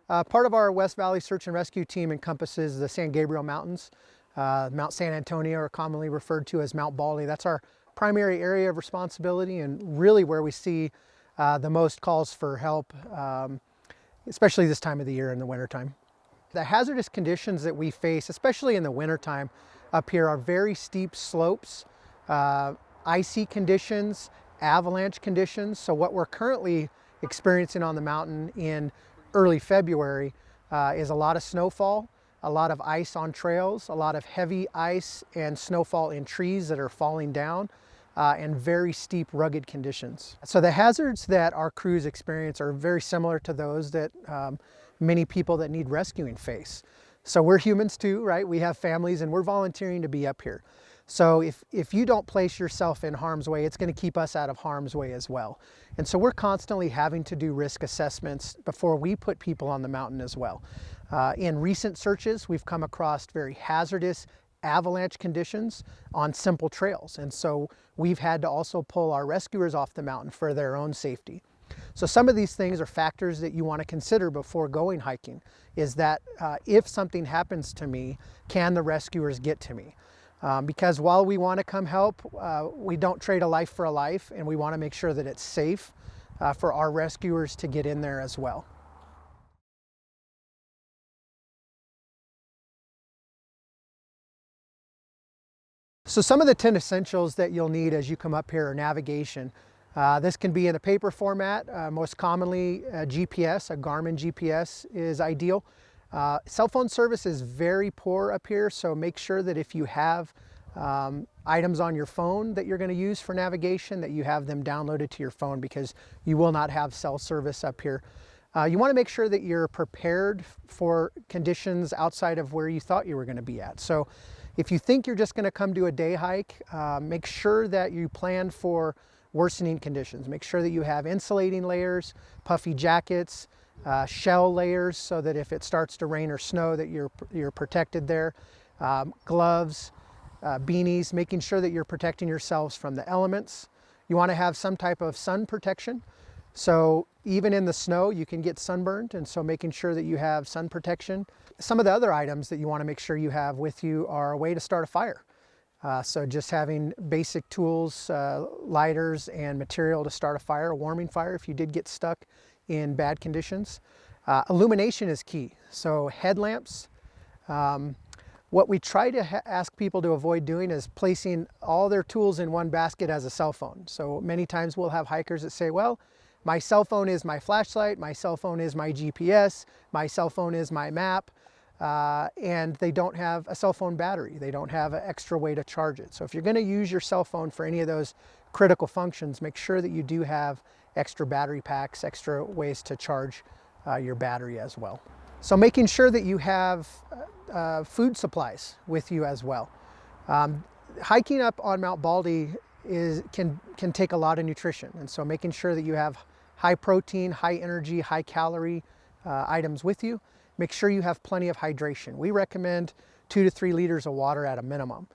Part of our West Valley Search and Rescue team encompasses the San Gabriel Mountains, Mount San Antonio, or commonly referred to as Mount Baldy. That's our primary area of responsibility and really where we see the most calls for help, especially this time of the year in the wintertime. The hazardous conditions that we face, especially in the wintertime up here, are very steep slopes, icy conditions, avalanche conditions. So what we're currently experiencing on the mountain in early February is a lot of snowfall, a lot of ice on trails, a lot of heavy ice and snowfall in trees that are falling down, and very steep, rugged conditions. So the hazards that our crews experience are very similar to those that many people that need rescuing face. So we're humans too, right? We have families and we're volunteering to be up here. So if you don't place yourself in harm's way, it's going to keep us out of harm's way as well. And so we're constantly having to do risk assessments before we put people on the mountain as well. In recent searches, we've come across very hazardous avalanche conditions on simple trails. And so we've had to also pull our rescuers off the mountain for their own safety. So some of these things are factors that you want to consider before going hiking, is that if something happens to me, can the rescuers get to me? Because while we want to come help, we don't trade a life for a life, and we want to make sure that it's safe for our rescuers to get in there as well. So some of the 10 essentials that you'll need as you come up here are navigation. This can be in a paper format. Most commonly, a GPS, a Garmin GPS is ideal. Cell phone service is very poor up here, so make sure that if you have items on your phone that you're going to use for navigation, that you have them downloaded to your phone, because you will not have cell service up here. You want to make sure that you're prepared for conditions outside of where you thought you were going to be at. So if you think you're just going to come do a day hike, make sure that you plan for worsening conditions. Make sure that you have insulating layers, puffy jackets, shell layers, so that if it starts to rain or snow that you're protected there. Gloves, beanies, making sure that you're protecting yourselves from the elements. You want to have some type of sun protection. So even in the snow, you can get sunburned, and so making sure that you have sun protection. Some of the other items that you want to make sure you have with you are a way to start a fire. So just having basic tools, lighters, and material to start a fire, a warming fire if you did get stuck in bad conditions. Illumination is key. So headlamps. What we try to ask people to avoid doing is placing all their tools in one basket as a cell phone. So many times we'll have hikers that say, well, my cell phone is my flashlight, my cell phone is my GPS, my cell phone is my map, and they don't have a cell phone battery. They don't have an extra way to charge it. So if you're going to use your cell phone for any of those critical functions, make sure that you do have extra battery packs, extra ways to charge your battery as well. So making sure that you have food supplies with you as well. Hiking up on Mount Baldy can take a lot of nutrition, and so making sure that you have high protein, high energy, high calorie items with you. Make sure you have plenty of hydration. We recommend 2 to 3 liters of water at a minimum,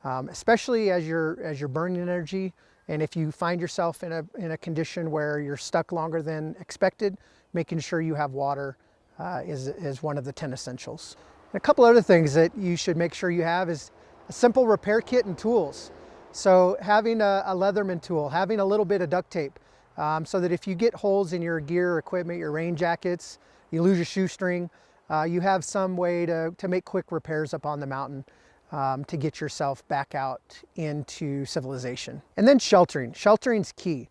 especially as you're burning energy. And if you find yourself in a condition where you're stuck longer than expected, making sure you have water is one of the 10 essentials. And a couple other things that you should make sure you have is a simple repair kit and tools. So having a Leatherman tool, having a little bit of duct tape, so that if you get holes in your gear or equipment, your rain jackets, you lose your shoestring, you have some way to make quick repairs up on the mountain to get yourself back out into civilization. And then sheltering. Sheltering's key.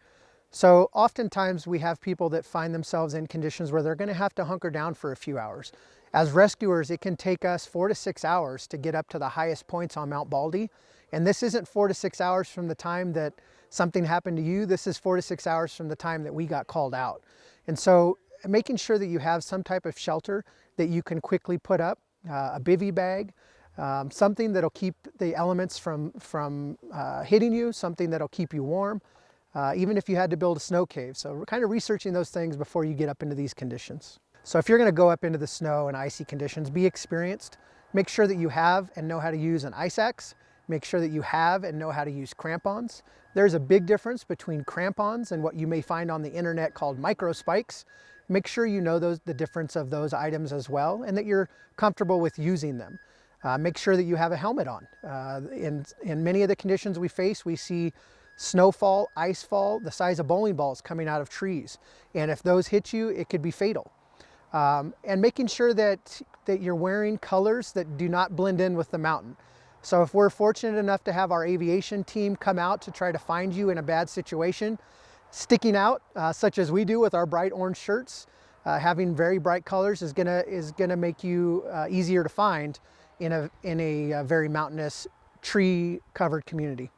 So oftentimes we have people that find themselves in conditions where they're going to have to hunker down for a few hours. As rescuers, it can take us 4 to 6 hours to get up to the highest points on Mount Baldy. And this isn't 4 to 6 hours from the time that something happened to you. This is 4 to 6 hours from the time that we got called out. And so making sure that you have some type of shelter that you can quickly put up, a bivy bag, something that'll keep the elements from hitting you, something that'll keep you warm, even if you had to build a snow cave. So we're kind of researching those things before you get up into these conditions. So if you're going to go up into the snow and icy conditions, be experienced. Make sure that you have and know how to use an ice axe. Make sure that you have and know how to use crampons. There's a big difference between crampons and what you may find on the internet called micro spikes. make sure you know the difference of those items as well, and that you're comfortable with using them. Make sure that you have a helmet on. In many of the conditions we face, we see snowfall, icefall, the size of bowling balls coming out of trees. And if those hit you, it could be fatal. And making sure that you're wearing colors that do not blend in with the mountain. So if we're fortunate enough to have our aviation team come out to try to find you in a bad situation, sticking out, such as we do with our bright orange shirts, having very bright colors is gonna make you easier to find in a very mountainous, tree-covered community.